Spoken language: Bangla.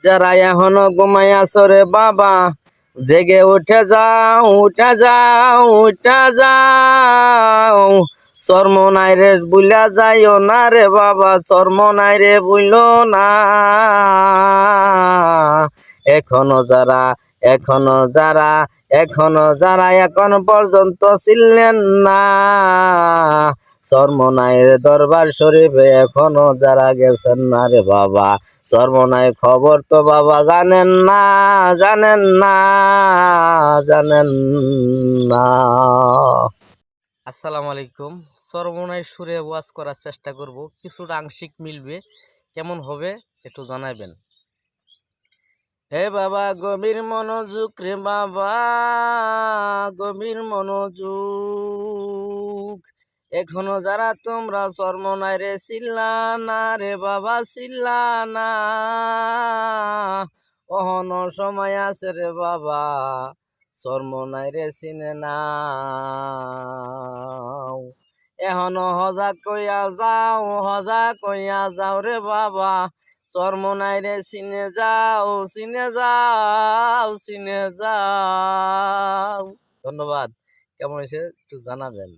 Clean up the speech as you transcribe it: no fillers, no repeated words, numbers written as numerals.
যারা এখনো ঘুমাইয়াছ রে বাবা, জেগে উঠে যাও, উঠে যাও, উঠে যাও। চর্ম নাই রে বুলা যাইও না রে বাবা, চর্ম নাই রে বুইল না। এখনো যারা, এখনো যারা, এখনো যারা এখন পর্যন্ত ছিলেন না, চর্মনাইয়ের দরবার শরীফে এখনো যারা গেছেন না রে বাবা, চর্মনাই খবর তো বাবা জানেন না, জানেন না, জানেন না। আসসালামু আলাইকুম। চর্মনাই সুরে ওয়াজ করার চেষ্টা করব, কিছুটা আংশিক মিলবে, কেমন হবে একটু জানাবেন। হে বাবা গভীর মনোযোগ রে বাবা, গভীর মনোযোগ। এখনো যারা তোমরা চর্মনাই রে চিল্লানা রে বাবা, চিল্লানা। অহনো সময় আছে রে বাবা, চর্মনাই রে চিনে না। এখনো হজা কইয়া যাও, হজা কইয়া যাও রে বাবা, চর্মনাই রে চিনে যাও, চিনে যাও, চিনে যাও। ধন্যবাদ। কেমন হয়েছে একটু জানাবেন।